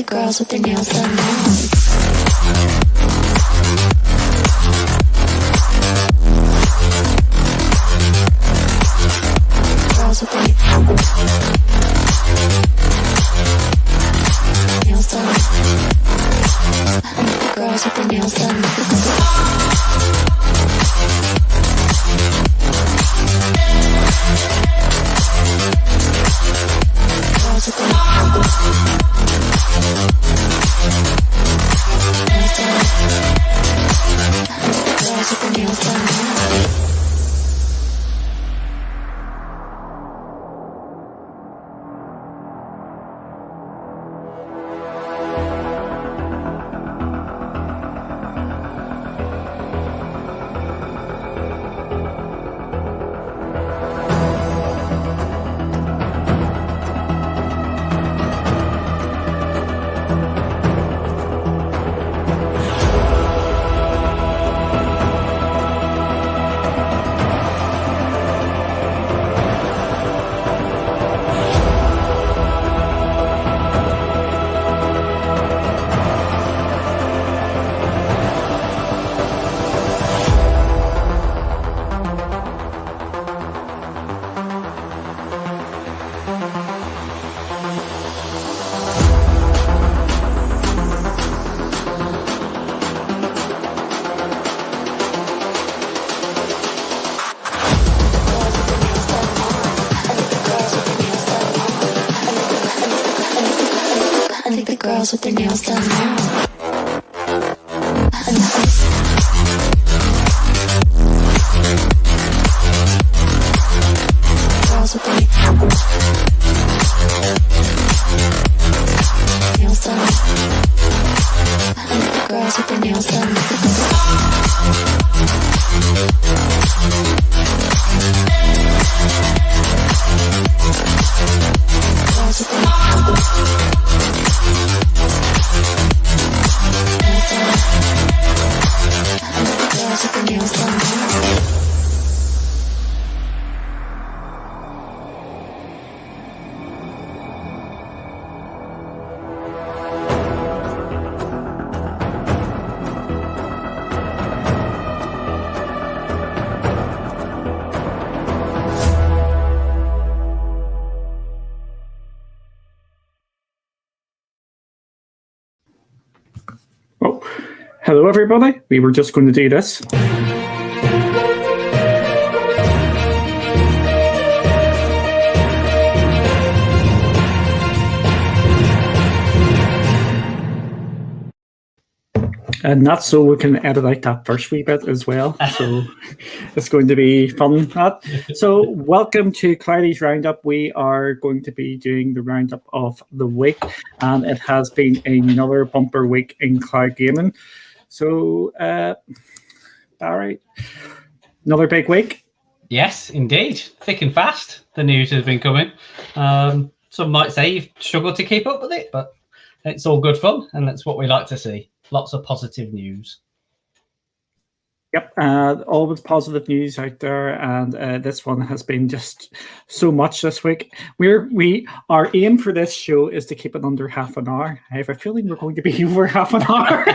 girls with their nails done now. Girls with their nails done. Girls with their nails done. Girls with their nails done now. Girls with their nails done. Girls with their nails done. Girls with their Hello everybody, we were just going to do this. And that's so we can edit out that first wee bit as well. So it's going to be fun. So welcome to Cloudy's Roundup. We are going to be doing the roundup of the week, and it has been another bumper week in cloud gaming. So, Barry, another big week? Yes, indeed. Thick and fast, the news has been coming. Some might say you've struggled to keep up with it, but it's all good fun, and that's what we like to see. Lots of positive news. Yep, always positive news out there, and this one has been just so much this week. Our aim for this show is to keep it under half an hour. I have a feeling we're going to be over half an hour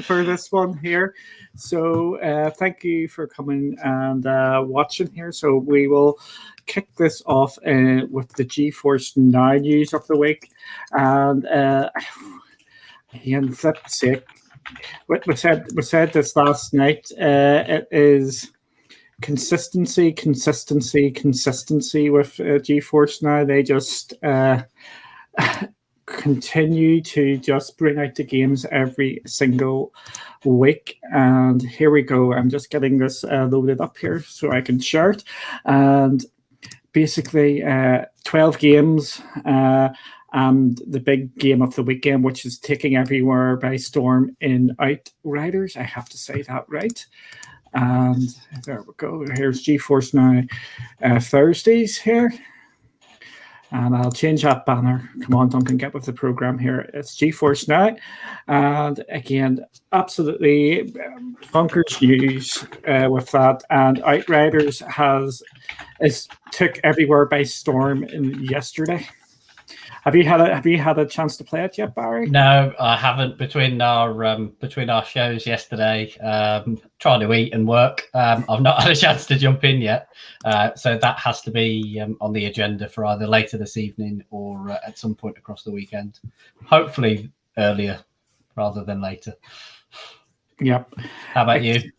for this one here. So thank you for coming and watching here. So we will kick this off with the GeForce Now news of the week, and again, flip's sake. We said this last night. It is consistency with GeForce Now. They just continue to just bring out the games every single week. And here we go. I'm just getting this loaded up here so I can share it. And basically, 12 games. And the big game of the weekend, which is taking everywhere by storm in Outriders. I have to say that right. And there we go. Here's GeForce Now Thursdays here. And I'll change that banner. Come on, Duncan, get with the program here. It's GeForce Now. And again, absolutely bonkers news with that. And Outriders took everywhere by storm yesterday. Have you had a chance to play it yet, Barry? No, I haven't. Between our shows yesterday, trying to eat and work, I've not had a chance to jump in yet. So that has to be on the agenda for either later this evening or at some point across the weekend. Hopefully earlier rather than later. Yep. How about you?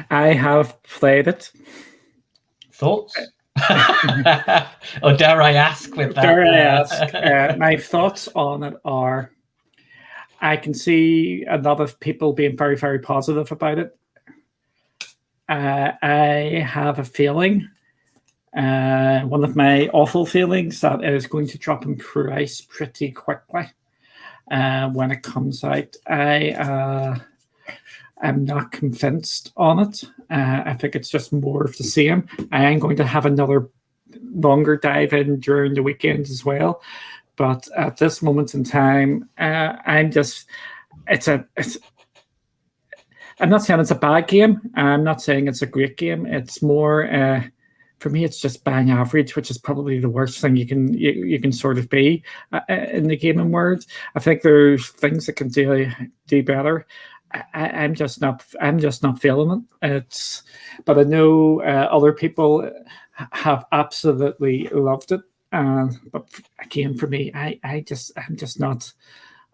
I have played it. Thoughts? Or dare I ask with that? Dare I ask? My thoughts on it are, I can see a lot of people being very, very positive about it. I have a feeling, one of my awful feelings, that it is going to drop in price pretty quickly when it comes out. I'm not convinced on it. I think it's just more of the same. I am going to have another longer dive in during the weekend as well. But at this moment in time, I'm not saying it's a bad game. I'm not saying it's a great game. It's more, for me, it's just bang average, which is probably the worst thing you can sort of be in the gaming world. I think there's things that can do better. I'm just not feeling it. But I know other people have absolutely loved it. But again, for me, I'm just not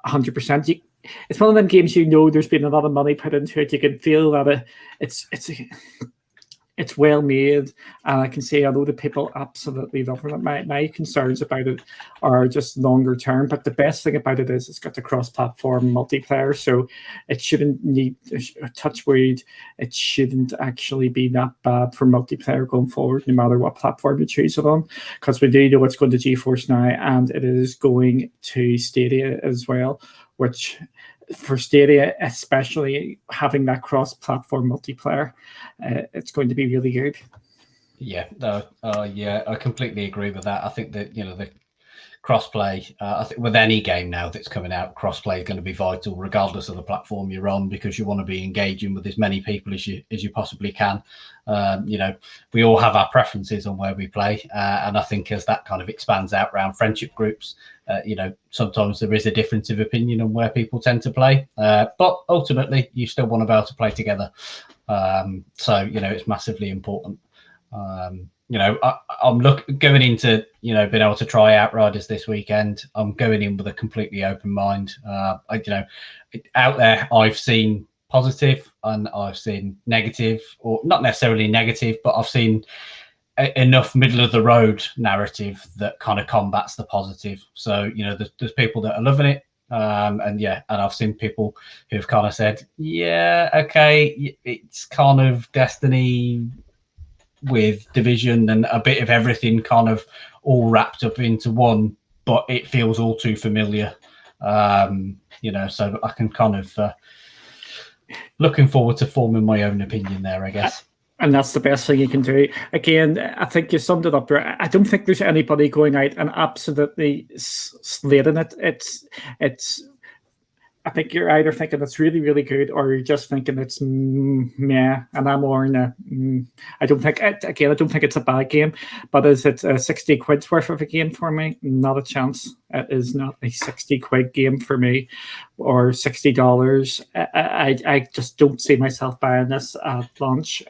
100%. It's one of them games, there's been a lot of money put into it. You can feel that it's well made, and I can say a load of people absolutely love it. My concerns about it are just longer term, but the best thing about it is it's got the cross-platform multiplayer, so it shouldn't need a touch wood. It shouldn't actually be that bad for multiplayer going forward, no matter what platform you choose it on, because we do know it's going to GeForce now, and it is going to Stadia as well, which, for Stadia, especially having that cross-platform multiplayer, it's going to be really good. Yeah, I completely agree with that. I think that the crossplay. I think with any game now that's coming out, crossplay is going to be vital, regardless of the platform you're on, because you want to be engaging with as many people as you possibly can. We all have our preferences on where we play, and I think as that kind of expands out around friendship groups, sometimes there is a difference of opinion on where people tend to play, but ultimately you still want to be able to play together. So it's massively important. I'm going into being able to try Outriders this weekend. I'm going in with a completely open mind. Out there I've seen positive and I've seen negative, or not necessarily negative, but I've seen enough middle of the road narrative that kind of combats the positive. So there's people that are loving it, and I've seen people who've kind of said, yeah, okay, it's kind of Destiny with Division and a bit of everything kind of all wrapped up into one, but it feels all too familiar. So I can kind of looking forward to forming my own opinion there, I guess. And that's the best thing you can do. Again, I think you summed it up there. I don't think there's anybody going out and absolutely slating it. It's. I think you're either thinking it's really, really good, or you're just thinking it's meh. And I'm more in a. I don't think it's a bad game, but is it 60 quid's worth of a game for me? Not a chance. It is not a 60 quid game for me, or $60. I just don't see myself buying this at launch.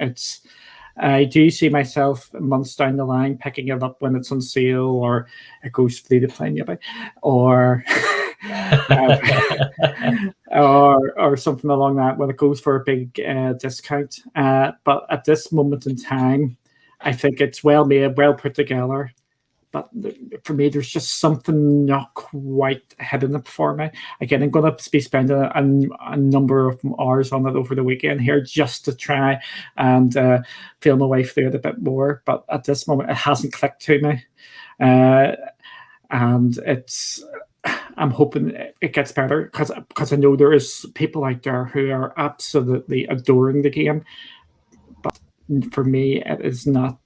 I do see myself months down the line picking it up when it's on sale, or it goes free to play maybe, or or something along that when it goes for a big discount. But at this moment in time, I think it's well made, well put together. But for me, there's just something not quite hitting it for me. Again, I'm going to be spending a number of hours on it over the weekend here just to try and feel my way through it a bit more. But at this moment, it hasn't clicked to me. And I'm hoping it gets better, because I know there is people out there who are absolutely adoring the game. But for me, it is not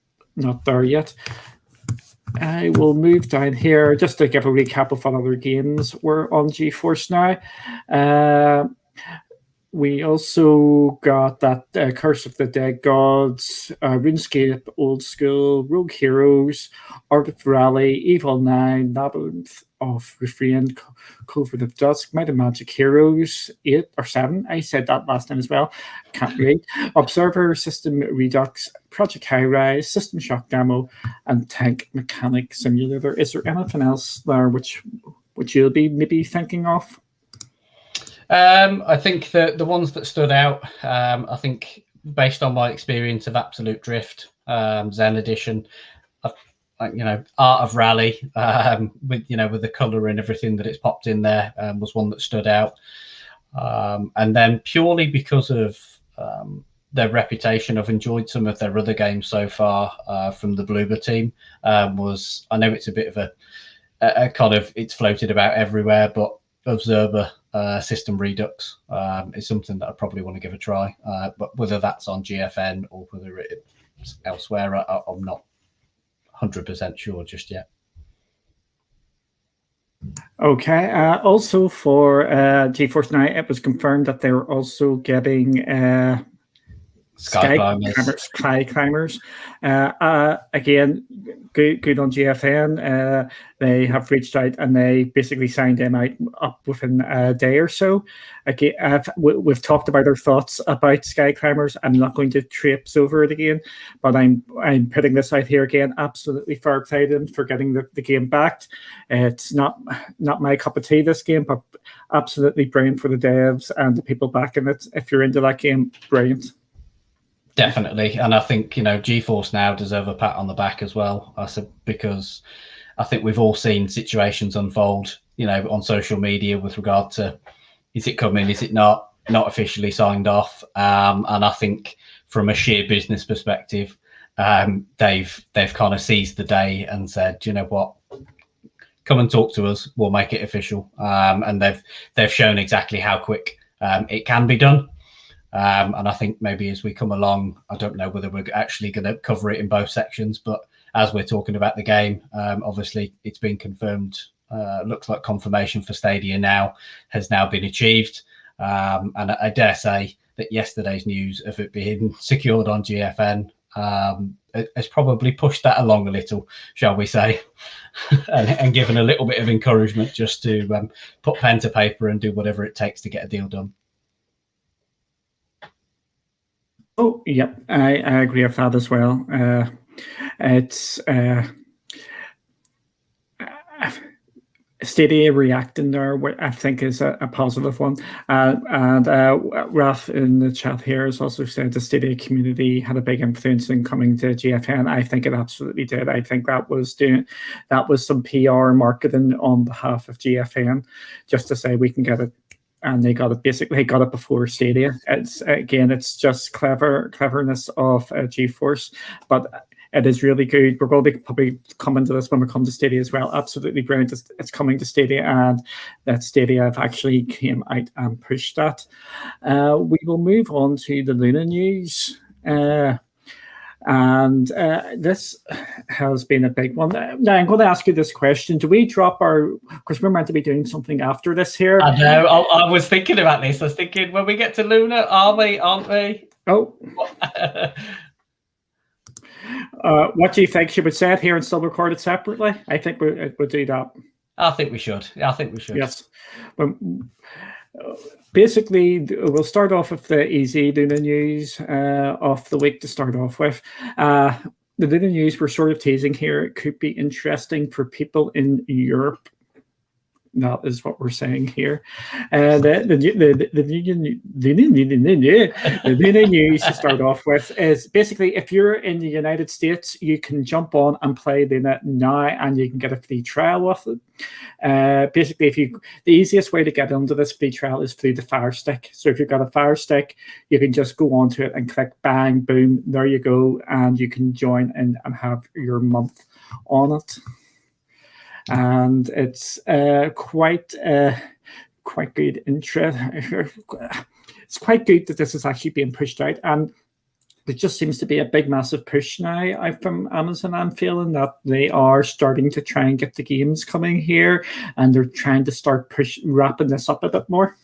there yet. I will move down here just to give a recap of what other games were on GeForce now. we also got that Curse of the Dead Gods, RuneScape, Old School, Rogue Heroes, Art of Rally, Evil 9, Labyrinth of Refrain, Covert of Dusk, Might and Magic Heroes 8 or 7. I said that last time as well. Can't read. Observer, System Redux, Project High Rise, System Shock Demo, and Tank Mechanic Simulator. Is there anything else there which you'll be maybe thinking of? I think the ones that stood out, I think based on my experience of Absolute Drift, Zen Edition, Art of Rally, with the colour and everything that it's popped in there, was one that stood out. And then purely because of their reputation, I've enjoyed some of their other games so far from the Bloober team. I know it's a bit of a kind of, it's floated about everywhere, but Observer System Redux is something that I probably want to give a try. But whether that's on GFN or whether it's elsewhere, I'm not 100% sure just yet. Okay. Also for GeForce Now, it was confirmed that they're also getting Sky Climbers. Again, good on GFN. They have reached out and they basically signed them up within a day or so. Again, we've talked about our thoughts about Sky Climbers. I'm not going to traipse over it again, but I'm putting this out here again. Absolutely fair play to them for getting the game backed. It's not my cup of tea, this game, but absolutely brilliant for the devs and the people backing it. If you're into that game, brilliant. Definitely, and I think GeForce Now deserve a pat on the back as well. I said, because I think we've all seen situations unfold, on social media with regard to, is it coming, is it not officially signed off, and I think from a sheer business perspective, they've kind of seized the day and said, you know what, come and talk to us, we'll make it official, and they've shown exactly how quick it can be done. And I think maybe as we come along, I don't know whether we're actually going to cover it in both sections, but as we're talking about the game, obviously it's been confirmed. Looks like confirmation for Stadia now has now been achieved. And I dare say that yesterday's news of it being secured on GFN has probably pushed that along a little, shall we say, and given a little bit of encouragement just to put pen to paper and do whatever it takes to get a deal done. Oh, yep, I agree with that as well. It's Stadia reacting there, I think, is a positive one. And Ralph in the chat here has also said the Stadia community had a big influence in coming to GFN. I think it absolutely did. I think that was some PR marketing on behalf of GFN, just to say we can get it. And they got it before Stadia. It's just cleverness of GeForce, but it is really good. We're going to be probably coming to this when we come to Stadia as well. Absolutely brilliant. It's coming to Stadia, and that Stadia have actually came out and pushed that. We will move on to the Luna news. And this has been a big one. Now, I'm going to ask you this question. Do we drop because we're meant to be doing something after this here. I know. I was thinking about this. I was thinking, when we get to Luna, aren't we? Oh. What do you think? Should we say it here and still record it separately? I think we'll do that. I think we should. Yes. Basically, we'll start off with the easy Luna news of the week to start off with. The Luna news we're sort of teasing here. It could be interesting for people in Europe. That is what we're saying here. The Luna news to start off with is basically, if you're in the United States, you can jump on and play Luna now, and you can get a free trial with it. Basically, the easiest way to get into this free trial is through the Fire Stick. So if you've got a Fire Stick, you can just go onto it and click bang, boom, there you go, and you can join in and have your month on it. And it's quite good interest. It's quite good that this is actually being pushed out, and it just seems to be a big, massive push now from Amazon. I'm feeling that they are starting to try and get the games coming here, and they're trying to start wrapping this up a bit more.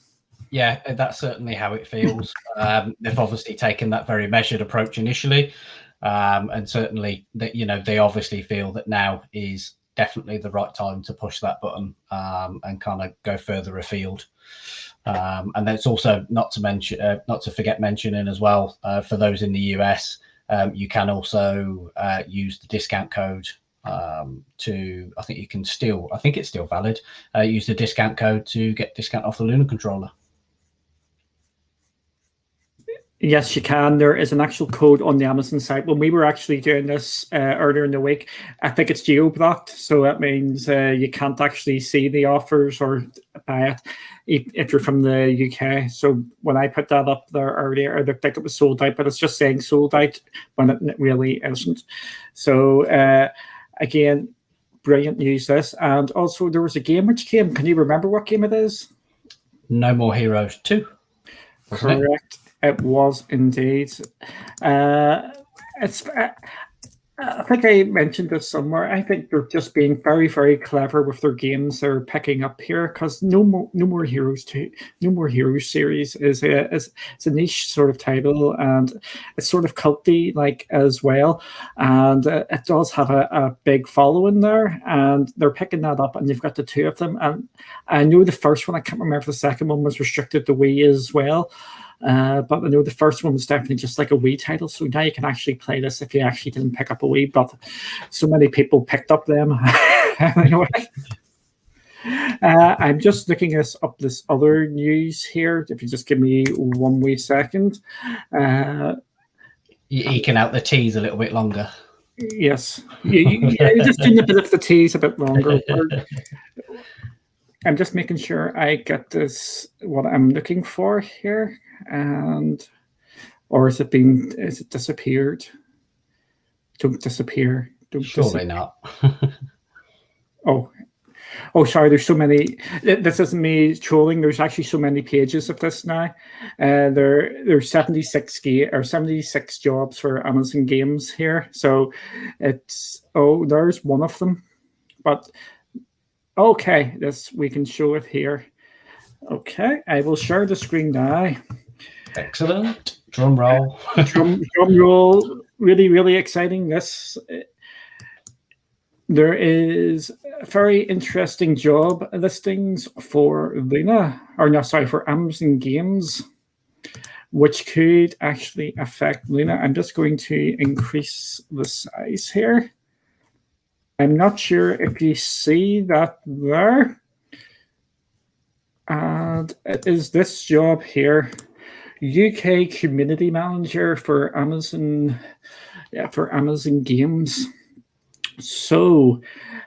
Yeah, that's certainly how it feels. They've obviously taken that very measured approach initially, and certainly that they obviously feel that now is definitely the right time to push that button and kind of go further afield. And that's also not to forget mentioning as well for those in the US, you can also use the discount code to. I think it's still valid. Use the discount code to get discount off the Luna controller. Yes, you can. There is an actual code on the Amazon site. When we were actually doing this earlier in the week, I think it's geo-blocked. So that means you can't actually see the offers or buy it if you're from the UK. So when I put that up there earlier, it looked like it was sold out, but it's just saying sold out when it really isn't. So again, brilliant news this. And also there was a game which came. Can you remember what game it is? No More Heroes 2. Correct. It was indeed. It's. I think I mentioned this somewhere. I think they're just being very, very clever with their games they're picking up here, because No More Heroes series is a niche sort of title, and it's sort of culty like as well, and it does have a big following there, and they're picking that up, and you've got the two of them, and I know the first one, I can't remember if the second one was restricted to Wii as well. But I know the first one was definitely just like a Wii title, so now you can actually play this if you actually didn't pick up a Wii, but so many people picked up them. Anyway, I'm just looking up this other news here. If you just give me 1 wee second. You're eking out the tease a little bit longer. Yes. You're just doing a bit of the tease a bit longer. I'm just making sure I get this, what I'm looking for here. And or is it disappeared? Don't disappear. Surely not. Oh, sorry, there's so many. This isn't me trolling. There's actually so many pages of this now. There's 76 jobs for Amazon Games here. So there's one of them. But okay, we can show it here. Okay, I will share the screen now. Excellent. Drum roll. drum roll. Really, really exciting. There is very interesting job listings for for Amazon Games, which could actually affect Luna. I'm just going to increase the size here. I'm not sure if you see that there. And it is this job here. UK Community Manager for Amazon Games. So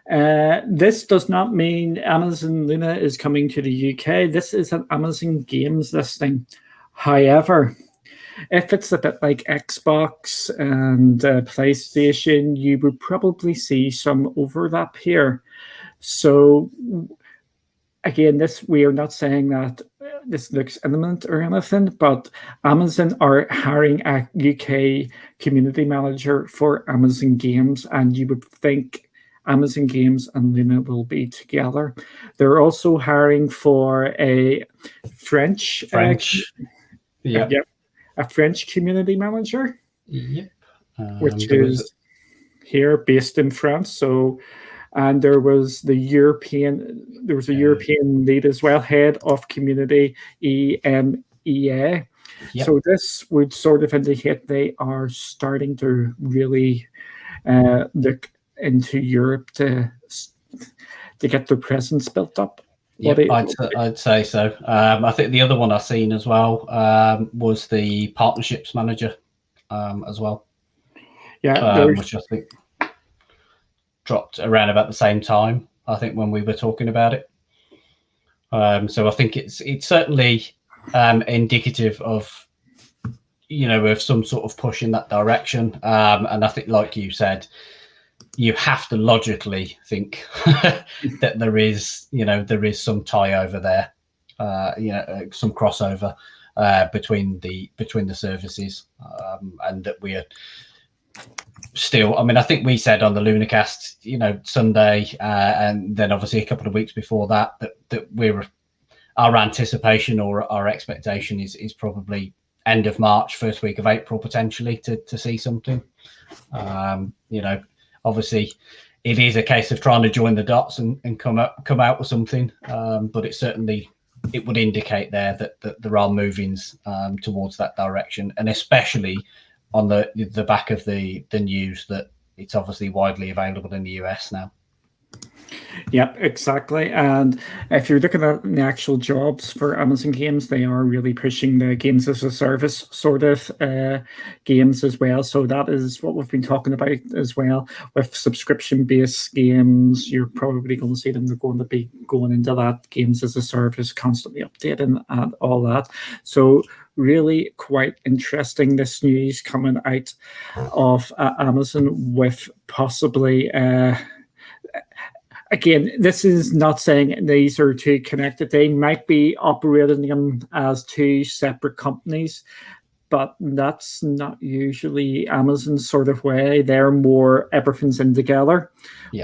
this does not mean Amazon Luna is coming to the UK. This is an Amazon Games listing. However, if it's a bit like Xbox and PlayStation, you would probably see some overlap here. So again, we are not saying that this looks imminent or anything, but Amazon are hiring a UK community manager for Amazon Games, and you would think Amazon Games and Luna will be together. They're also hiring for a French. A French community manager. Yep. Which is here, based in France. So. And there was a European lead as well, head of community EMEA. Yep. So this would sort of indicate they are starting to really look into Europe to get their presence built up. Yeah, I'd say so. I think the other one I've seen as well was the partnerships manager as well. Yeah, which I think dropped around about the same time, I think, when we were talking about it. So I think it's certainly indicative of of some sort of push in that direction. And I think, like you said, you have to logically think that there is some tie over there, some crossover between the services, and that we are still. I mean, I think we said on the LunaCast, Sunday, and then obviously a couple of weeks before that we were our anticipation or our expectation is probably end of March, first week of April, potentially to see something. Obviously it is a case of trying to join the dots and come out with something. But it would indicate there that there are movings towards that direction, and especially on the back of the news that it's obviously widely available in the US now. Yep, exactly. And if you're looking at the actual jobs for Amazon Games, they are really pushing the games as a service sort of games as well. So that is what we've been talking about as well. With subscription-based games, you're probably going to see them. They're going to be going into that games as a service, constantly updating and all that. So really quite interesting, this news coming out of Amazon with possibly... Again, this is not saying these are two connected. They might be operating them as two separate companies, but that's not usually Amazon's sort of way. They're more everything's in together,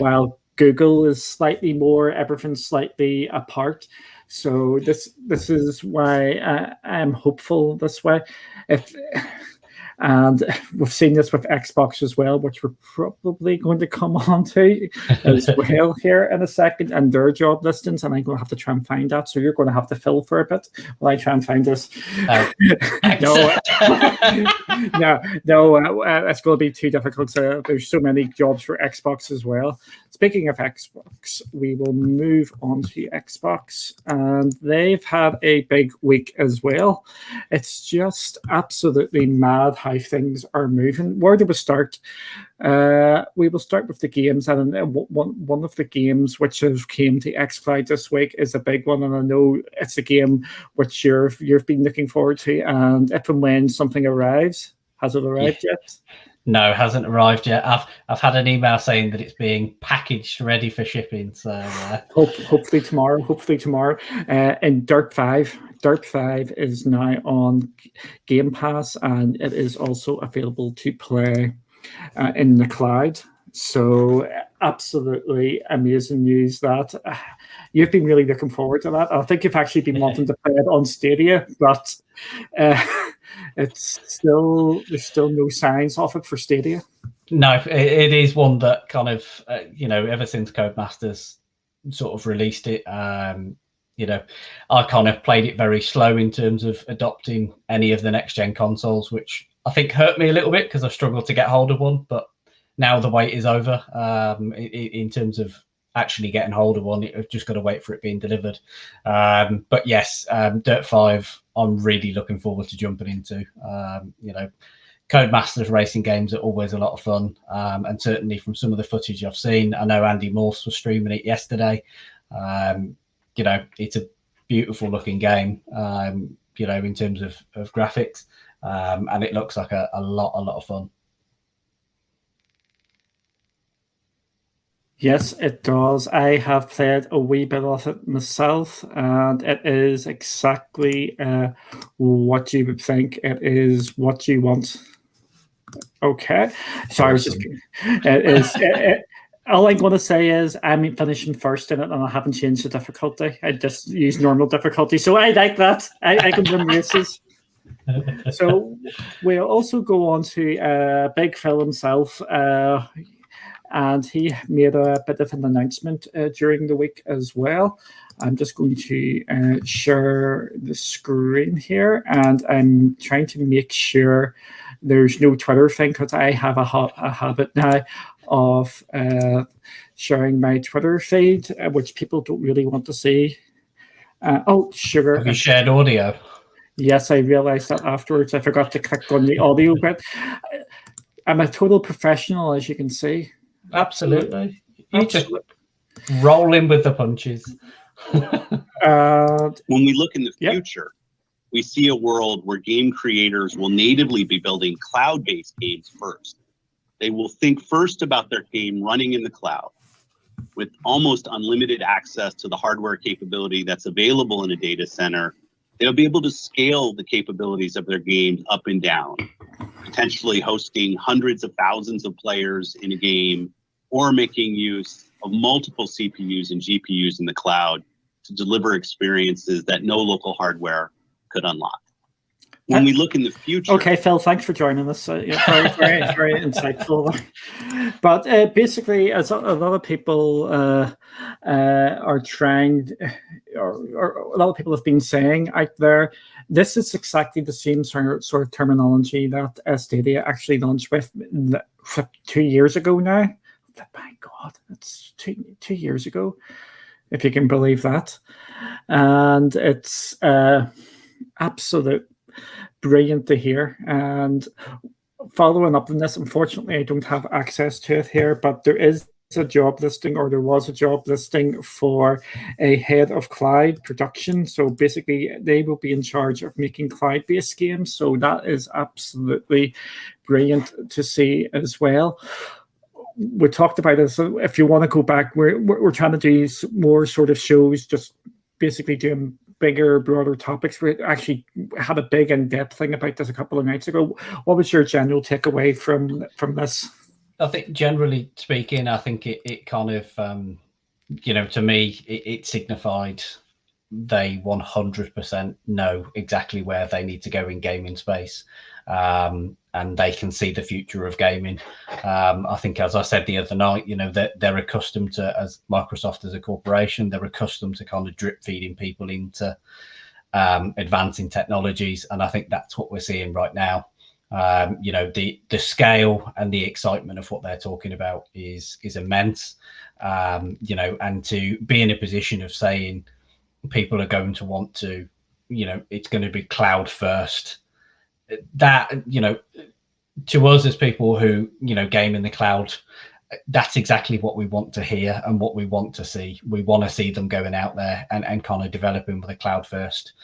while Google is slightly more everything's slightly apart. So this is why I'm hopeful this way. And we've seen this with Xbox as well, which we're probably going to come on to as well here in a second, and their job listings. And I'm going to have to try and find that. So you're going to have to fill for a bit while I try and find this. No, it's going to be too difficult. So there's so many jobs for Xbox as well. Speaking of Xbox, we will move on to Xbox, and they've had a big week as well. It's just absolutely mad how things are moving. Where do we start? We will start with the games, and one of the games which have came to xCloud this week is a big one, and I know it's a game which you've been looking forward to. And if and when something arrives, has it arrived yet? No, it hasn't arrived yet. I've had an email saying that it's being packaged, ready for shipping. So hopefully tomorrow. And Dirt 5 is now on Game Pass, and it is also available to play in the cloud. So absolutely amazing news that you've been really looking forward to that. I think you've actually been wanting to play it on Stadia, but there's still no signs of it for Stadia. No, it is one that kind of ever since Codemasters sort of released it, I kind of played it very slow in terms of adopting any of the next gen consoles, which I think hurt me a little bit because I struggled to get hold of one. But now the wait is over. In terms of actually getting hold of one, I've just got to wait for it being delivered. But yes, Dirt 5, I'm really looking forward to jumping into. Codemasters racing games are always a lot of fun, and certainly from some of the footage I've seen, I know Andy Morse was streaming it yesterday. It's a beautiful looking game, in terms of graphics, and it looks like a lot of fun. Yes, it does. I have played a wee bit of it myself, and it is exactly what you would think. It is what you want. Okay, so I was just. It is. All I'm going to say is I'm finishing first in it, and I haven't changed the difficulty. I just use normal difficulty, so I like that. I can win races. So we'll also go on to Big Phil himself. And he made a bit of an announcement during the week as well. I'm just going to share the screen here, and I'm trying to make sure there's no Twitter thing, because I have a habit now of sharing my Twitter feed, which people don't really want to see. Sugar. Have you shared audio? Yes, I realized that afterwards. I forgot to click on the audio bit. I'm a total professional, as you can see. Absolutely. You just roll in with the punches. When we look in the future, we see a world where game creators will natively be building cloud-based games first. They will think first about their game running in the cloud with almost unlimited access to the hardware capability that's available in a data center. They'll be able to scale the capabilities of their games up and down, potentially hosting hundreds of thousands of players in a game, or making use of multiple CPUs and GPUs in the cloud to deliver experiences that no local hardware could unlock. When we look in the future... Okay, Phil, thanks for joining us. Very, very insightful. But basically, as a lot of people are trying, or a lot of people have been saying out there, this is exactly the same sort of terminology that Stadia actually launched with 2 years ago now. My God, it's two years ago, if you can believe that. And it's absolute brilliant to hear. And following up on this, unfortunately, I don't have access to it here, but there is a job listing, or there was a job listing for a head of cloud production. So basically, they will be in charge of making cloud-based games. So that is absolutely brilliant to see as well. We talked about this. So if you want to go back, we're trying to do more sort of shows, just basically doing bigger, broader topics. We actually had a big in-depth thing about this a couple of nights ago. What was your general takeaway from this? I think, generally speaking, I think it kind of, to me, it signified they 100% know exactly where they need to go in gaming space. And they can see the future of gaming. I think, as I said the other night, they're accustomed to, as Microsoft as a corporation, they're accustomed to kind of drip feeding people into advancing technologies, and I think that's what we're seeing right now. The scale and the excitement of what they're talking about is immense. And to be in a position of saying people are going to want to, it's going to be cloud first. That, to us as people who, game in the cloud, that's exactly what we want to hear and what we want to see. We want to see them going out there and kind of developing with a cloud first,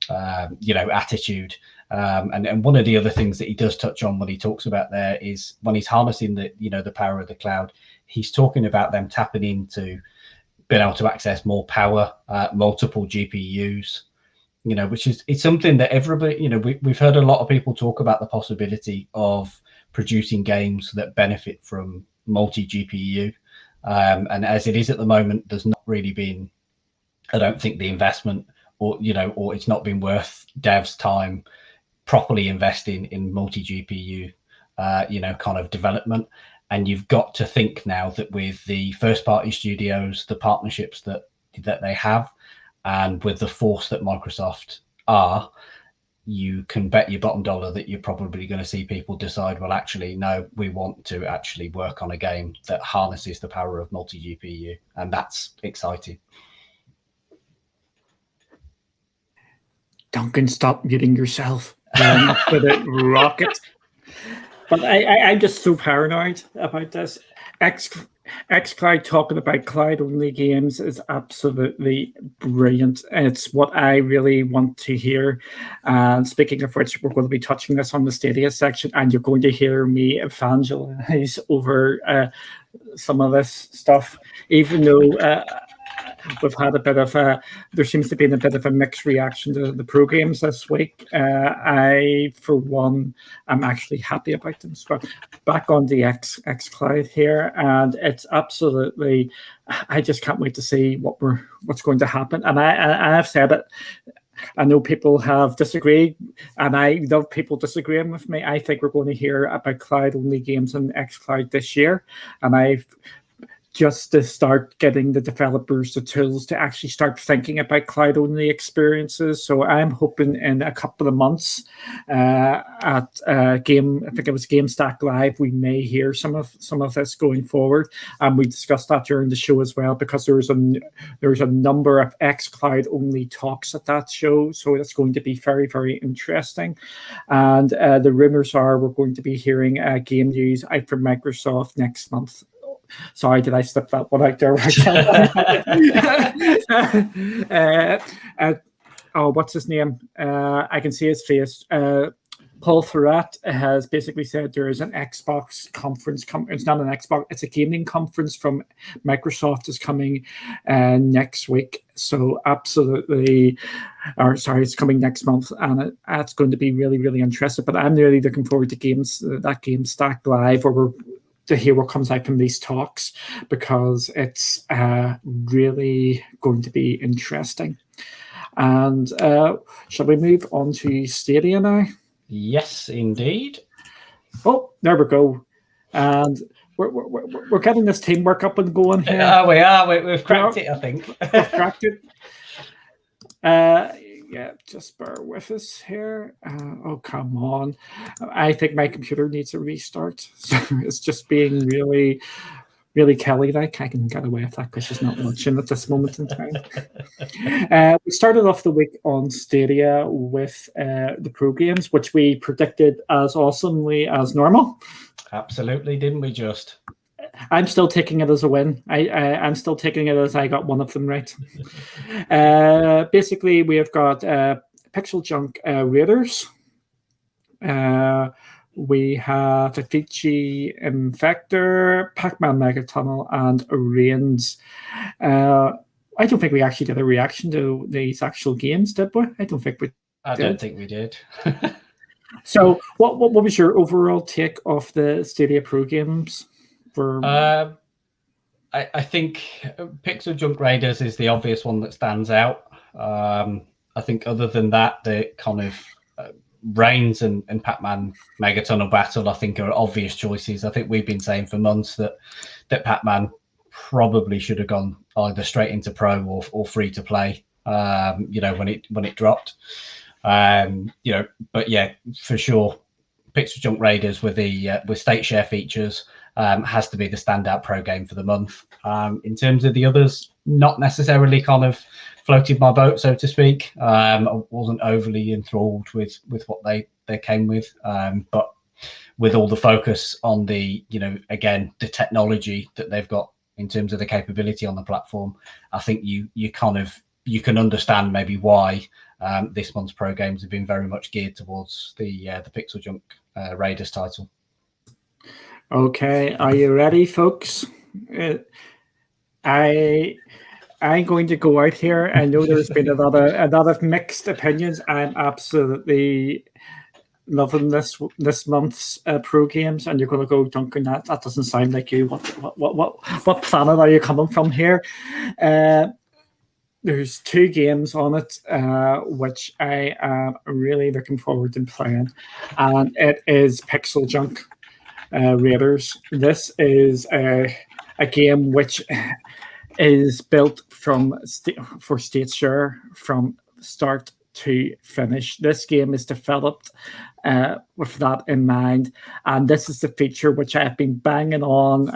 attitude. And one of the other things that he does touch on when he talks about there is when he's harnessing the power of the cloud, he's talking about them tapping into being able to access more power, multiple GPUs, which it's something that everybody, we've heard a lot of people talk about the possibility of producing games that benefit from multi-GPU. And as it is at the moment, there's not really been, I don't think, the investment or it's not been worth devs' time properly investing in multi-GPU, kind of development. And you've got to think now that with the first-party studios, the partnerships that they have, and with the force that Microsoft are, you can bet your bottom dollar that you're probably going to see people decide, well, actually, no, we want to actually work on a game that harnesses the power of multi-GPU. And that's exciting. Duncan, stop muting yourself. Up with it, rocket. But I'm just so paranoid about this. xCloud talking about cloud-only games is absolutely brilliant. It's what I really want to hear. And speaking of which, we're going to be touching this on the Stadia section, and you're going to hear me evangelize over some of this stuff, even though we've had a bit of there seems to be a bit of a mixed reaction to the pro games this week. I, for one, am actually happy about them. So back on the xCloud here, and it's absolutely, I just can't wait to see what's going to happen. And I've said it. I know people have disagreed, and I love people disagreeing with me. I think we're going to hear about cloud-only games in xCloud this year, and I've just to start getting the developers the tools to actually start thinking about cloud-only experiences. So I'm hoping in a couple of months at I think it was GameStack Live, we may hear some of this going forward. And we discussed that during the show as well, because there's a number of xCloud-only talks at that show. So that's going to be very, very interesting. And the rumors are we're going to be hearing game news out from Microsoft next month. Sorry, did I slip that one out there? What's his name? I can see his face. Paul Thurrott has basically said there is an Xbox conference. It's not an Xbox, it's a gaming conference from Microsoft is coming next week. So absolutely, it's coming next month, and it's going to be really, really interesting. But I'm really looking forward to that GameStack Live, where we're to hear what comes out from these talks, because it's really going to be interesting. And shall we move on to Stadia now? Yes, indeed. Oh, there we go. And we're getting this teamwork up and going here. We are. We've cracked it, I think. We've cracked it. Yeah, just bear with us here. Oh, come on. I think my computer needs a restart. So it's just being really, really Kelly-like. I can get away with that because she's not watching at this moment in time. We started off the week on Stadia with the Pro games, which we predicted as awesomely as normal. Absolutely, didn't we just? I'm still taking it as a win. I'm still taking it as I got one of them right. Basically, we have got Pixel Junk Raiders. We have Takichi Infector, Pac-Man Megatunnel, and Reigns. I don't think we actually did a reaction to these actual games, did we? I don't think we I don't think we did. So, what was your overall take of the Stadia Pro games? I think Pixel Junk Raiders is the obvious one that stands out. I think other than that, the kind of Reigns and Pac-Man Megatunnel Battle, I think, are obvious choices. I think we've been saying for months that Pac-Man probably should have gone either straight into Pro or free to play. When it dropped. But yeah, for sure, Pixel Junk Raiders with state share features has to be the standout pro game for the month. In terms of the others, not necessarily kind of floated my boat, so to speak. I wasn't overly enthralled with what they came with, but with all the focus on the technology that they've got in terms of the capability on the platform, I think you can understand maybe why this month's pro games have been very much geared towards the Pixel Junk Raiders title. Okay, are you ready, folks? I'm going to go out here. I know there's been a lot of mixed opinions. I'm absolutely loving this month's pro games, and you're going to go, Duncan, that doesn't sound like you. What planet are you coming from here? There's two games on it, which I am really looking forward to playing, and it is Pixel Junk Raiders. This is a game which is built for state share from start to finish. This game is developed with that in mind, and this is the feature which I have been banging on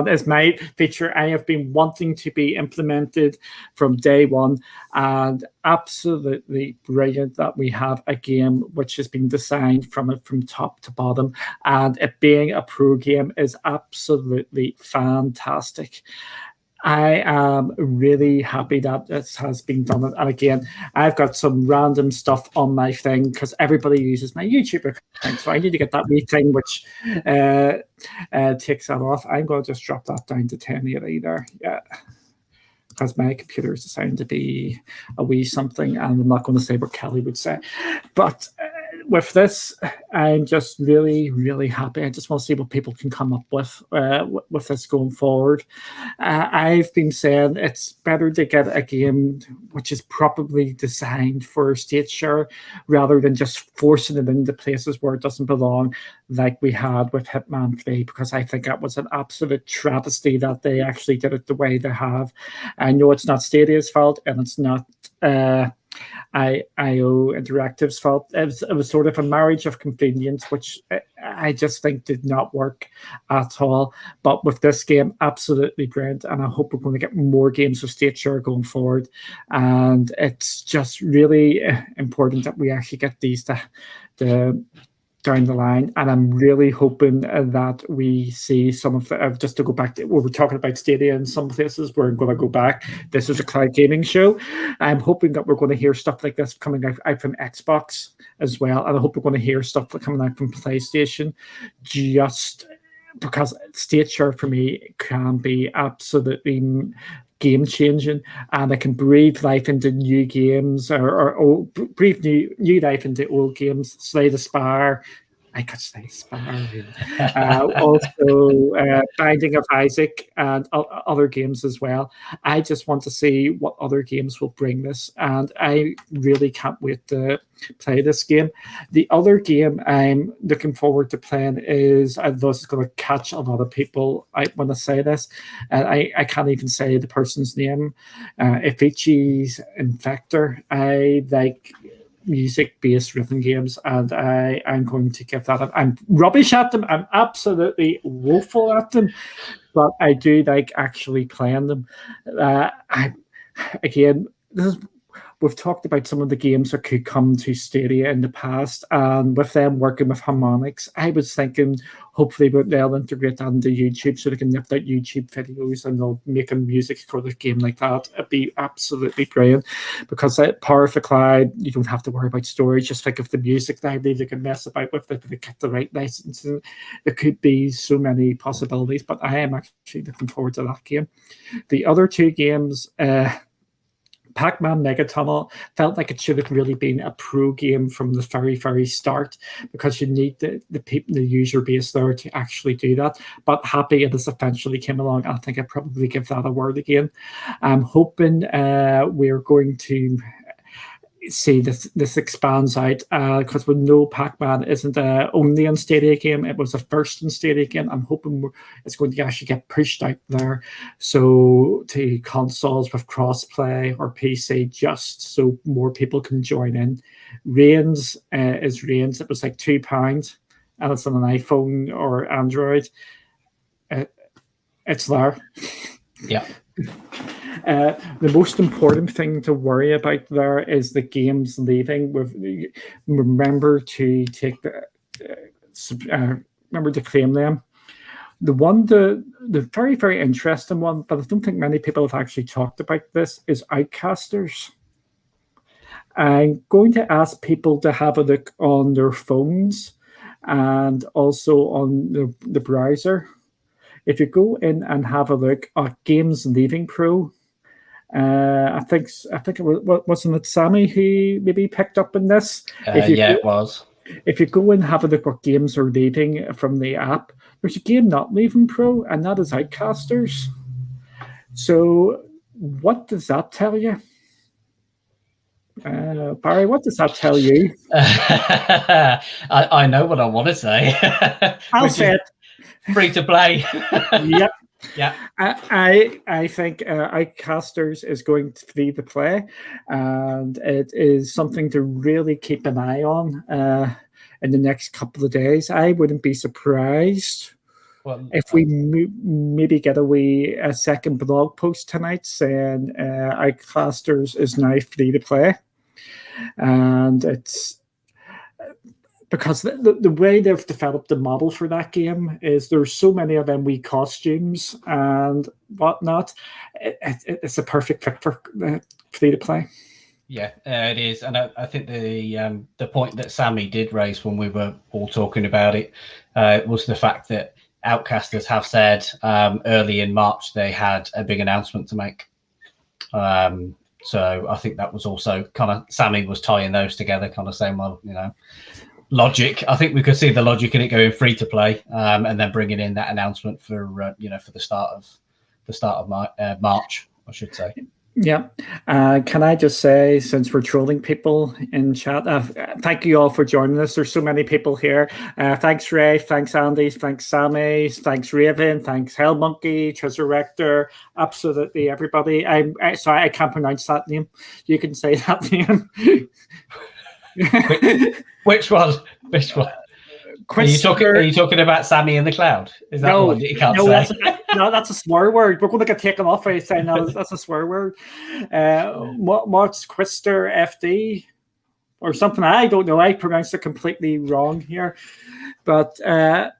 is my feature I have been wanting to be implemented from day one, and absolutely brilliant that we have a game which has been designed from top to bottom, and it being a pro game is absolutely fantastic. I am really happy that this has been done. And again, I've got some random stuff on my thing because everybody uses my YouTube account. So I need to get that wee thing which takes that off. I'm going to just drop that down to 1080 there. Yeah. Because my computer is designed to be a wee something, and I'm not going to say what Kelly would say. But with this, I'm just really, really happy. I just want to see what people can come up with this going forward. I've been saying it's better to get a game which is properly designed for state share rather than just forcing it into places where it doesn't belong, like we had with Hitman 3, because I think that was an absolute travesty that they actually did it the way they have. I know it's not Stadia's fault, and it's not IO Interactive's fault. It was sort of a marriage of convenience, which I just think did not work at all. But with this game, absolutely brilliant, and I hope we're going to get more games with state share going forward. And it's just really important that we actually get these to down the line, and I'm really hoping that we see some of the just to go back to what we're talking about Stadia in some places. We're going to go back. This is a cloud gaming show. I'm hoping that we're going to hear stuff like this coming out from Xbox as well, and I hope we're going to hear stuff coming out from PlayStation, just because state share for me can be absolutely game changing, and it can breathe life into new games or breathe new life into old games. Slay the Spire, I could say sparring. Also, Binding of Isaac and other games as well. I just want to see what other games will bring this, and I really can't wait to play this game. The other game I'm looking forward to playing is, and this is going to catch a lot of people when I say this, and I can't even say the person's name, Ifichi's Infector. I like music-based rhythm games, and I'm going to give that up. I'm rubbish at them. I'm absolutely woeful at them, but I do like actually playing them. Again, we've talked about some of the games that could come to Stadia in the past, and with them working with harmonics, I was thinking hopefully they'll integrate that into YouTube so they can lift out YouTube videos and they'll make a music for the game like that. It'd be absolutely brilliant, because Power of the Cloud, you don't have to worry about storage. Just think of the music library they can mess about with if they get the right licensing. There could be so many possibilities, but I am actually looking forward to that game. The other two games, Pac-Man Mega Tunnel, felt like it should have really been a pro game from the very, very start, because you need the user base there to actually do that. But happy it has eventually came along. I think I'd probably give that a word again. I'm hoping we're going to see this expands out, because we know Pac-Man isn't only on Stadia game. It was a first in Stadia game. I'm hoping it's going to actually get pushed out there, so to consoles with crossplay or PC, just so more people can join in. Reigns is Reigns. It was like £2, and it's on an iPhone or Android. It's there. Yeah. The most important thing to worry about there is the games leaving. Remember to take remember to claim them. The very, very interesting one, but I don't think many people have actually talked about this, is Outcasters. I'm going to ask people to have a look on their phones and also on the browser. If you go in and have a look at Games Leaving Pro, I think it wasn't it Sammy who maybe picked up on this? It was. If you go and have a look what games are leaving from the app, there's a game not leaving Pro, and that is Outcasters. So what does that tell you? Barry, what does that tell you? I know what I want to say. I'll say it. Free to play. Yep. Yeah. I think Outcasters is going to be the play, and it is something to really keep an eye on in the next couple of days. I wouldn't be surprised if we maybe get a second blog post tonight saying Outcasters is now free to play, and it's because the way they've developed the model for that game is there's so many of them wee costumes and whatnot. It's a perfect fit for free to play. Yeah, it is, and I think the point that Sammy did raise when we were all talking about it was the fact that Outcasters have said early in March they had a big announcement to make. So I think that was also kind of Sammy was tying those together, kind of saying, well, logic. I think we could see the logic in it going free to play, and then bringing in that announcement for for the start of March, I should say. Yeah. Can I just say, since we're trolling people in chat, thank you all for joining us. There's so many people here. Thanks, Ray. Thanks, Andy. Thanks, Sammy. Thanks, Raven. Thanks, Hellmonkey, Treasure Rector. Absolutely, everybody. I'm sorry, I can't pronounce that name. You can say that name. Which one? Are you talking about Sammy in the Cloud? Is that the one that you can't say? That's a swear word. We're going to get taken off by saying that's a swear word. What's Quister FD or something? I don't know. I pronounced it completely wrong here. But can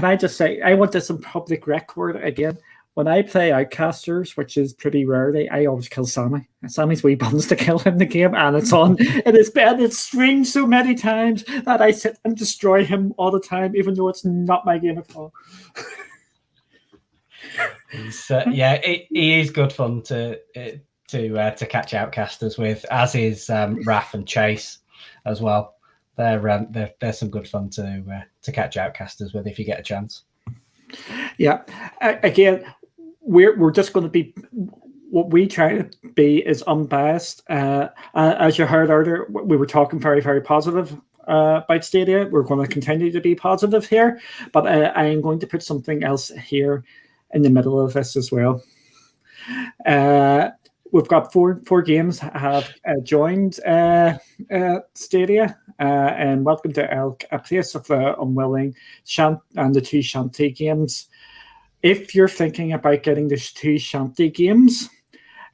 I just say, I want this in public record again. When I play Outcasters, which is pretty rarely, I always kill Sammy. Sammy's wee buns to kill in the game, and it's on. It is bad. It's streamed so many times that I sit and destroy him all the time, even though it's not my game at all. He is good fun to catch Outcasters with, as is Raph and Chase as well. They're some good fun to catch outcasters with if you get a chance. Yeah, again, we're just going to be, what we try to be is unbiased. As you heard earlier, we were talking very, very positive about Stadia. We're going to continue to be positive here, but I am going to put something else here in the middle of this as well. We've got four games have joined Stadia, and Welcome to Elk, A Place of the Unwilling, and the two Shanty games. If you're thinking about getting the two Shanty games,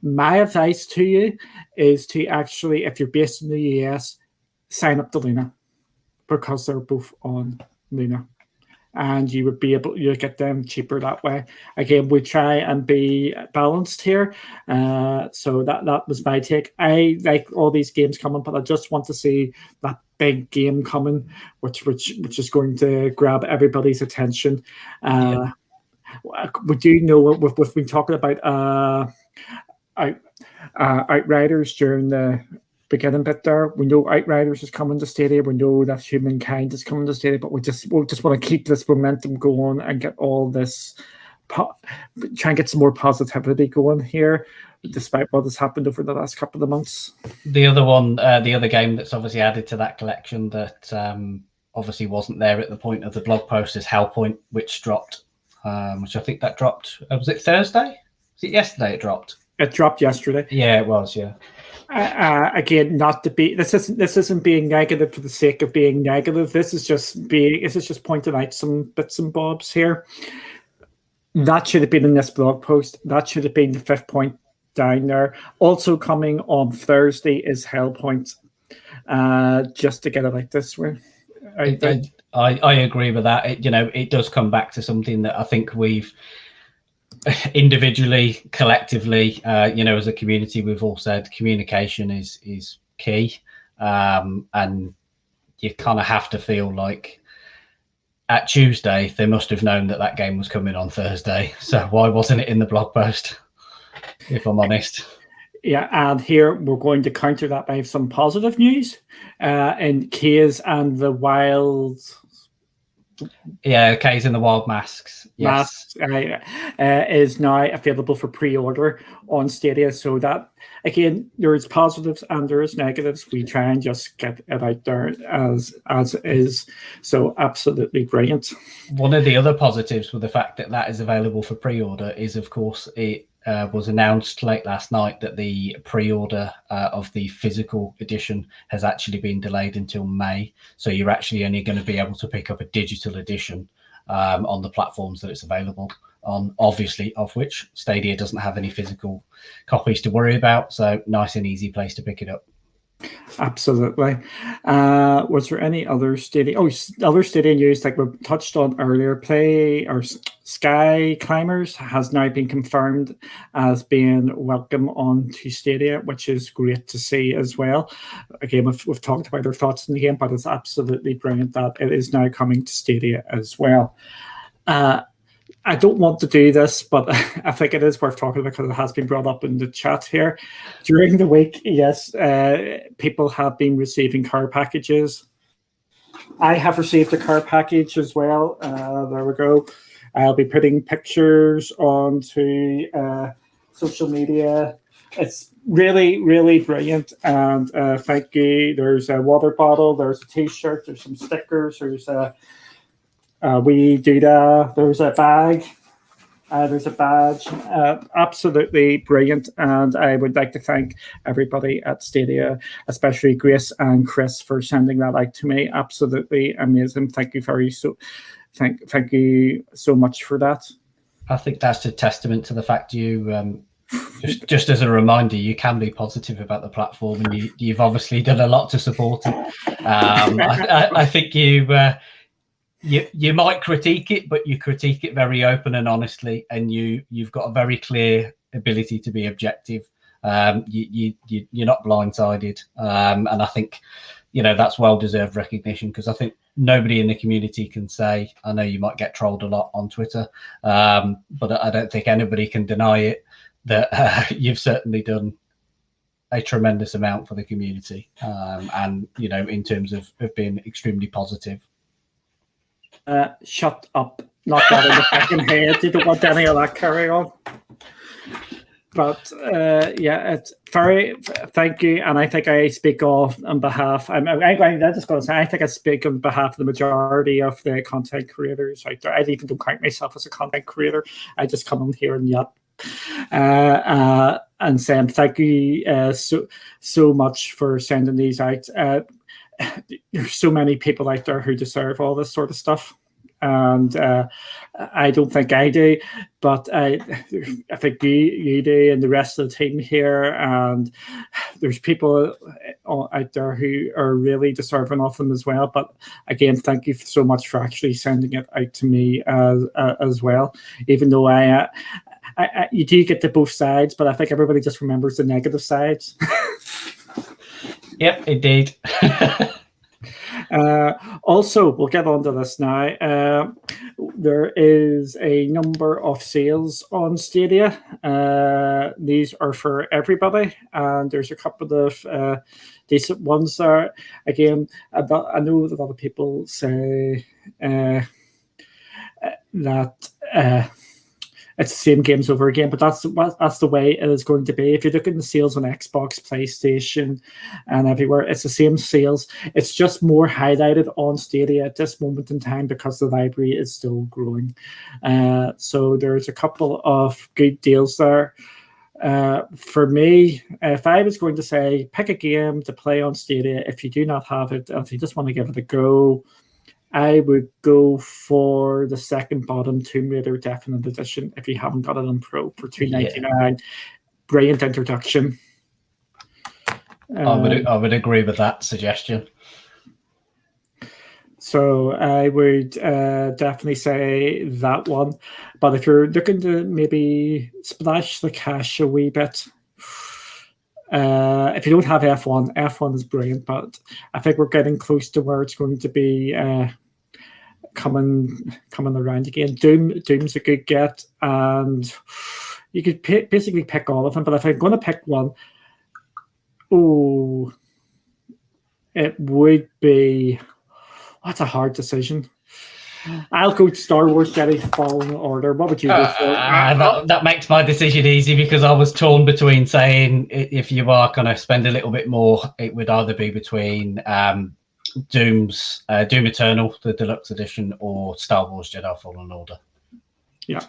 my advice to you is to actually, if you're based in the US, sign up to Luna, because they're both on Luna. And you would be able to get them cheaper that way. Again, we try and be balanced here. So that was my take. I like all these games coming, but I just want to see that big game coming, which is going to grab everybody's attention. We do know we've been talking about Outriders during the beginning bit there. We know Outriders is coming to Stadia. We know that Humankind is coming to Stadia, but we just want to keep this momentum going and get all this, try and get some more positivity going here, despite what has happened over the last couple of months. The other game that's obviously added to that collection that obviously wasn't there at the point of the blog post is Hellpoint, which dropped, which I think that dropped, was it Thursday? Was it yesterday it dropped? It dropped yesterday. Yeah, it was, yeah. Again, not to be, this isn't being negative for the sake of being negative. This is just pointing out some bits and bobs here. That should have been in this blog post. That should have been the 5th point down there. Also coming on Thursday is Hellpoint. Just to get it like this way. I agree with that. It does come back to something that I think we've individually, collectively, as a community, we've all said communication is key, and you kind of have to feel like at Tuesday they must have known that game was coming on Thursday. So why wasn't it in the blog post, if I'm honest? Yeah, and here we're going to counter that by some positive news. And Kays and the Wild. Yeah, Kays and the Wild Masks. Yes. Is now available for pre-order on Stadia. So that, again, there's positives and there's negatives. We try and just get it out there as is. So absolutely brilliant. One of the other positives with the fact that is available for pre-order is, of course, it was announced late last night that the pre-order of the physical edition has actually been delayed until May. So you're actually only going to be able to pick up a digital edition on the platforms that it's available on, obviously, of which Stadia doesn't have any physical copies to worry about. So nice and easy place to pick it up. Absolutely. Was there any other Stadia? Other Stadia news like we touched on earlier. Sky Climbers has now been confirmed as being welcome on to Stadia, which is great to see as well. Again, we've talked about our thoughts in the game, but it's absolutely brilliant that it is now coming to Stadia as well. I don't want to do this, but I think it is worth talking about because it has been brought up in the chat here. During the week, yes, people have been receiving car packages. I have received a car package as well. There we go. I'll be putting pictures onto social media. It's really, really brilliant. And thank you. There's a water bottle. There's a T-shirt. There's some stickers. There's a there's a bag, there's a badge, absolutely brilliant. And I would like to thank everybody at Stadia, especially Grace and Chris, for sending that out to me. Absolutely amazing. Thank you so much for that. I think that's a testament to the fact you just as a reminder, you can be positive about the platform, and you've obviously done a lot to support it. I think you might critique it, but you critique it very open and honestly, and you've got a very clear ability to be objective. You're not blindsided, and I think that's well-deserved recognition, because I think nobody in the community can say, I know you might get trolled a lot on Twitter, but I don't think anybody can deny it, that you've certainly done a tremendous amount for the community, and in terms of being extremely positive. Shut up! Not that in the fucking head. You don't want any of that carry on. But it's very thank you, and I think I speak on behalf. I'm just going to say I think I speak on behalf of the majority of the content creators out there. I even don't count myself as a content creator. I just come on here and yap and saying thank you so much for sending these out. There's so many people out there who deserve all this sort of stuff. And I don't think I do, but I think you do, and the rest of the team here. And there's people out there who are really deserving of them as well. But again, thank you so much for actually sending it out to me as well. Even though you do get to both sides, but I think everybody just remembers the negative sides. Yep, indeed. Also, we'll get on to this now. There is a number of sales on Stadia. These are for everybody, and there's a couple of decent ones there. Again, I know that a lot of people say that it's the same games over again, but that's the way it is going to be. If you look at the sales on Xbox, PlayStation, and everywhere, it's the same sales. It's just more highlighted on Stadia at this moment in time because the library is still growing. So there's a couple of good deals there. For me, if I was going to say pick a game to play on Stadia, if you do not have it, if you just want to give it a go, I would go for the second bottom Tomb Raider Definite Edition if you haven't got it on Pro for $2.99. Yeah. Brilliant introduction. I would agree with that suggestion. So I would definitely say that one. But if you're looking to maybe splash the cash a wee bit, if you don't have F1 is brilliant, but I think we're getting close to where it's going to be coming around again. Doom's a good get, and you could basically pick all of them. But if I'm going to pick one, it would be. That's a hard decision. I'll go Star Wars Jedi Fallen Order. What would you go for? That makes my decision easy because I was torn between saying if you are going to spend a little bit more, it would either be between Doom Eternal, the deluxe edition, or Star Wars Jedi Fallen Order. Yeah.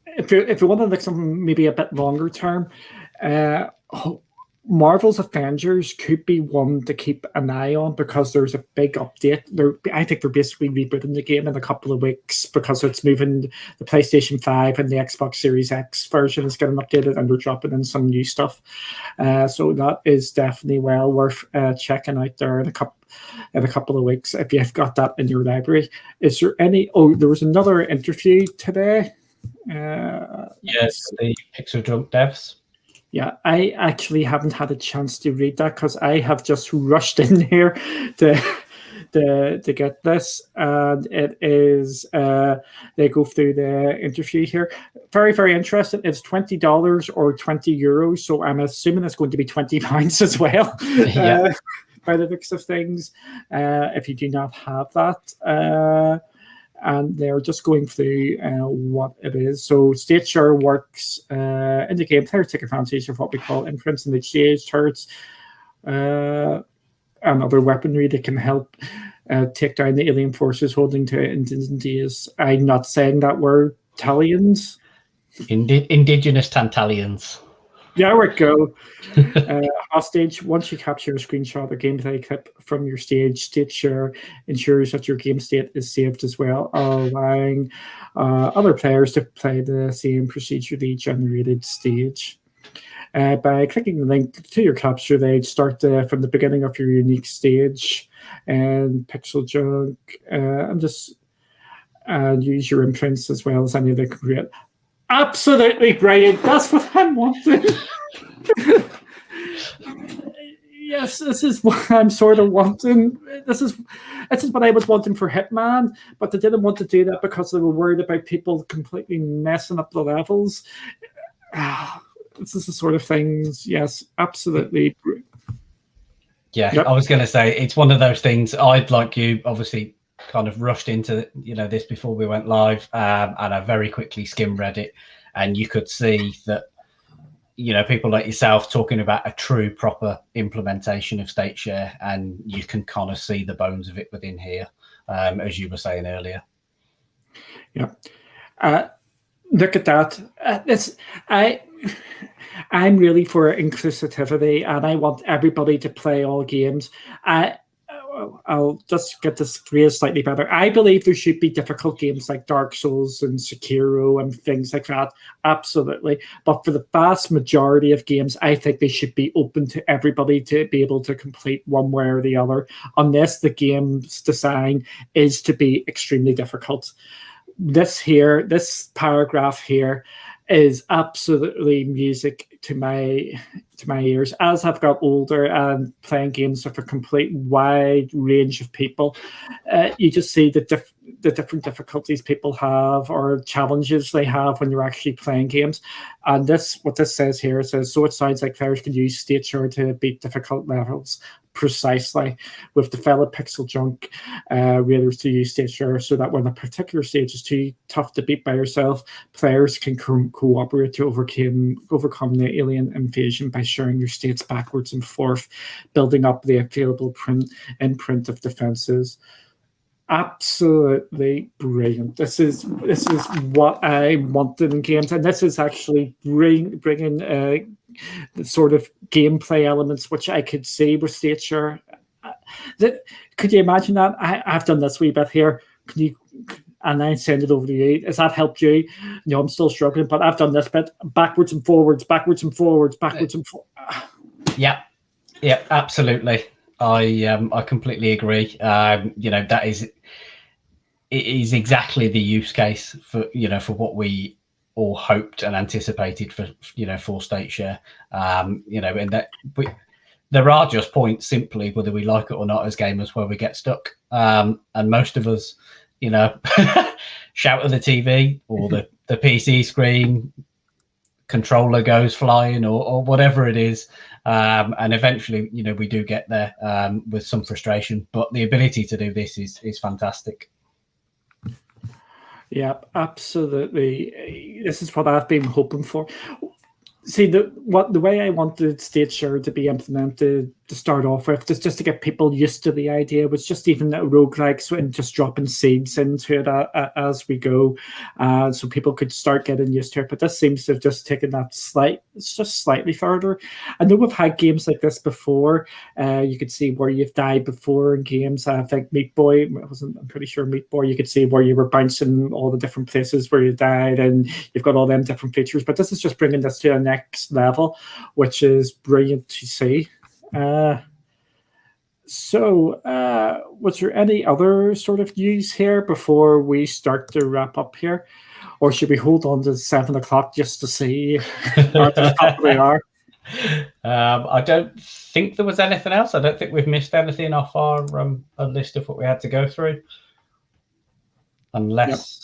If you want to look something maybe a bit longer term, Marvel's Avengers could be one to keep an eye on because there's a big update. I think they're basically rebooting the game in a couple of weeks because it's moving. The PlayStation 5 and the Xbox Series X version is getting updated, and they're dropping in some new stuff. So that is definitely well worth checking out there in a couple of weeks if you've got that in your library. Is there any? Oh, there was another interview today. Yes, the Pixel Drunk devs. Yeah, I actually haven't had a chance to read that because I have just rushed in here to get this, and it is they go through the interview here. Very, very interesting. It's $20 or €20, so I'm assuming it's going to be £20 as well. Yeah. By the looks of things, if you do not have that. And they're just going through what it is. So state share works in the game. Players take advantage of what we call inference and exchange turrets and other weaponry that can help take down the alien forces holding to indigenous. I'm not saying that word. Talians. Indigenous Tantalians. There we go. Hostage. Once you capture a screenshot or gameplay clip from your stage, state share ensures that your game state is saved as well, allowing other players to play the same procedurally generated stage. By clicking the link to your capture, they start from the beginning of your unique stage and Pixel Junk, and just use your imprints as well as any of the create. Absolutely brilliant. That's what I'm wanting. Yes, this is what I'm sort of wanting. This is what I was wanting for Hitman, but they didn't want to do that because they were worried about people completely messing up the levels. this is the sort of things. Yes, absolutely. Yeah, Yep. I was going to say it's one of those things. I'd like you obviously kind of rushed into this before we went live, and I very quickly skimmed Reddit, and you could see that people like yourself talking about a true proper implementation of state share, and you can kind of see the bones of it within here, as you were saying earlier. Yeah. Look at that. I'm really for inclusivity, and I want everybody to play all games. I'll just get this phrase slightly better. I believe there should be difficult games like Dark Souls and Sekiro and things like that. Absolutely. But for the vast majority of games, I think they should be open to everybody to be able to complete one way or the other, unless the game's design is to be extremely difficult. This paragraph here is absolutely music to my ears. As I've got older and playing games with a complete wide range of people, you just see the different difficulties people have or challenges they have when you're actually playing games. And what this says here, it says, so it sounds like players can use state share to beat difficult levels. Precisely, with developed pixel junk raters to use state share, so that when a particular stage is too tough to beat by yourself, players can cooperate to overcome the alien invasion by sharing your states backwards and forth, building up the available imprint of defenses. Absolutely brilliant. This is what I wanted in games, and this is actually bringing the sort of gameplay elements which I could see with state share. Could you imagine that? I've done this wee bit here. And I send it over to you. Has that helped you? I'm still struggling, but I've done this bit backwards and forwards, backwards and forwards, backwards and forwards. Yeah, absolutely. I completely agree. It is exactly the use case for what we all hoped and anticipated for state share. And that there are just points, simply whether we like it or not as gamers, where we get stuck. And most of us, shout at the TV or the PC screen, controller goes flying or whatever it is. And eventually, we do get there with some frustration. But the ability to do this is fantastic. Yeah, absolutely. This is what I've been hoping for. See, the way I wanted state share to be implemented to start off with, just to get people used to the idea, was just even roguelikes and just dropping seeds into it as we go, so people could start getting used to it. But this seems to have just taken that slightly further. I know we've had games like this before. You could see where you've died before in games. I think Meat Boy, I'm pretty sure Meat Boy, you could see where you were bouncing all the different places where you died, and you've got all them different features. But this is just bringing this to a next level, which is brilliant to see. Was there any other sort of news here before we start to wrap up here, or should we hold on to 7 o'clock just to see how the top we are? I don't think there was anything else. I don't think we've missed anything off our list of what we had to go through, unless.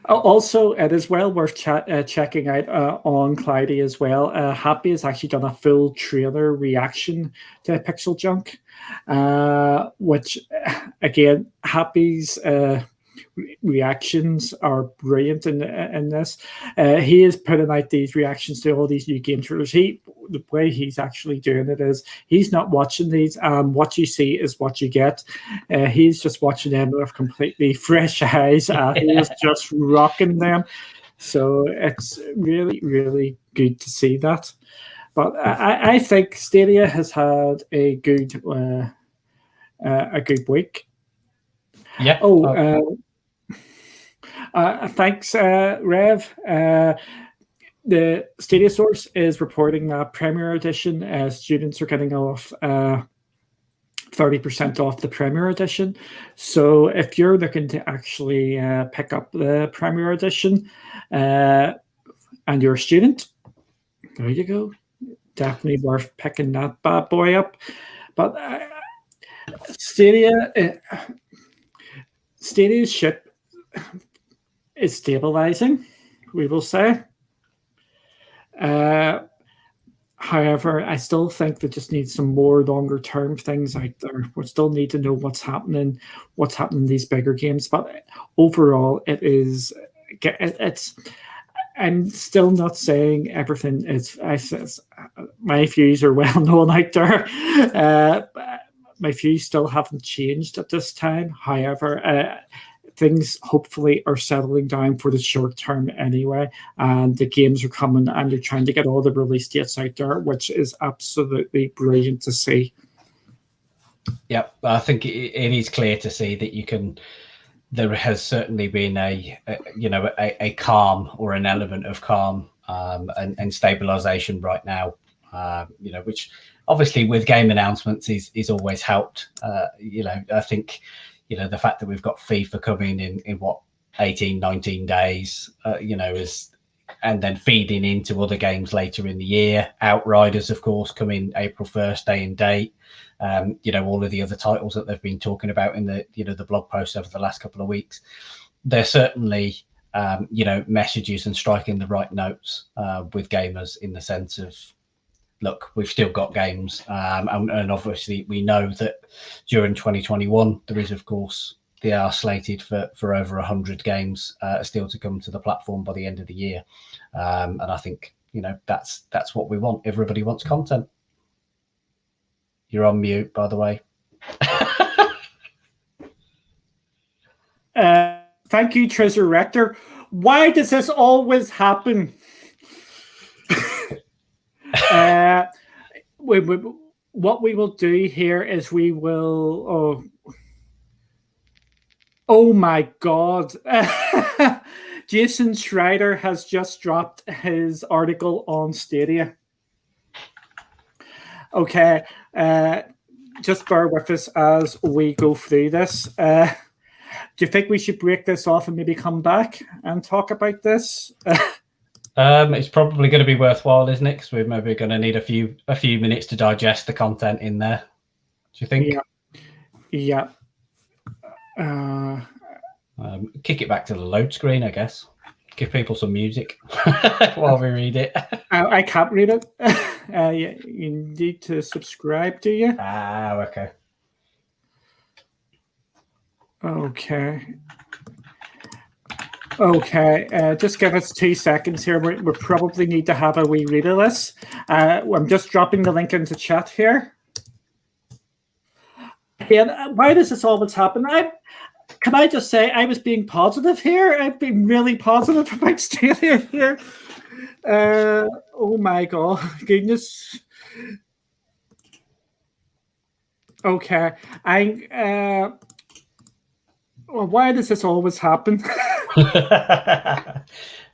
Also, it is well worth checking out on Cloudy as well. Happy has actually done a full trailer reaction to Pixel Junk, which, again, Happy's reactions are brilliant in this. He is putting out these reactions to all these new game trailers. The way he's actually doing it is he's not watching these. What you see is what you get. He's just watching them with completely fresh eyes. He is just rocking them. So it's really, really good to see that. But I think Stadia has had a good week. Yeah. Thanks, Rev. The Stadia source is reporting that Premier Edition students are getting off 30% off the Premier Edition. So if you're looking to actually pick up the Premier Edition and you're a student, there you go. Definitely worth picking that bad boy up. But Stadia's ship is stabilizing, we will say. However, I still think they just need some more longer term things out there. We still need to know what's happening in these bigger games. But overall, it's. I'm still not saying everything is. My views are well known out there. My views still haven't changed at this time. However, things hopefully are settling down for the short term anyway, and the games are coming and they're trying to get all the release dates out there, which is absolutely brilliant to see. Yep, I think it is clear to see that there has certainly been a calm, or an element of calm and stabilization right now, which obviously with game announcements is always helped. I think the fact that we've got FIFA coming in what 18, 19 days, and then feeding into other games later in the year. Outriders, of course, coming April 1st, day and date. All of the other titles that they've been talking about in the blog posts over the last couple of weeks. They're certainly messages and striking the right notes with gamers, in the sense of, look, we've still got games, and obviously we know that during 2021 there is, of course, they are slated for over 100 games still to come to the platform by the end of the year, and I think that's what we want. Everybody wants content. You're on mute, by the way. Thank you, Treasure Rector. Why does this always happen? What we will do here is we will. Oh my God. Jason Schreider has just dropped his article on Stadia. Okay, just bear with us as we go through this. Do you think we should break this off and maybe come back and talk about this? It's probably going to be worthwhile, isn't it? Because we're maybe going to need a few minutes to digest the content in there. Do you think? Yeah. Kick it back to the load screen, I guess. Give people some music while we read it. I can't read it. You need to subscribe, do you? Okay. Okay. Just give us 2 seconds here. We probably need to have a wee read of this. I'm just dropping the link into chat here. And why does this always happen? Can I just say I was being positive here? I've been really positive about Stadia here. Oh my God, goodness. Okay, well, why does this always happen?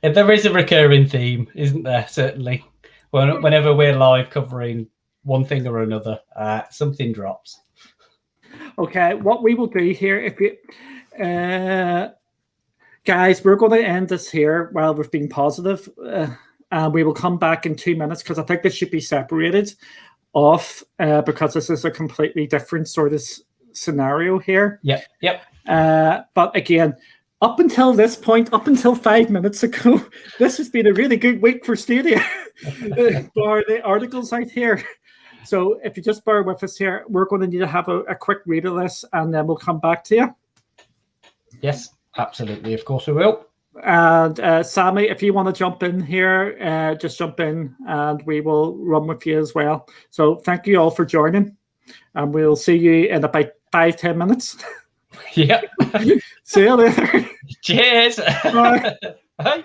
There is a recurring theme, isn't there? Certainly, whenever we're live covering one thing or another, something drops. Okay, what we will do here, if you, guys, we're going to end this here while we've been positive, and we will come back in 2 minutes, because I think this should be separated off, because this is a completely different sort of scenario here. Yep. But again, up until this point, up until 5 minutes ago, this has been a really good week for Stadia for the articles out here. So if you just bear with us here, we're going to need to have a quick read of this, and then we'll come back to you. Yes, absolutely. Of course we will. And Sammy, if you want to jump in here, just jump in, and we will run with you as well. So thank you all for joining, and we'll see you in about 5-10 minutes. Yep. See you later. Cheers. Bye. Bye.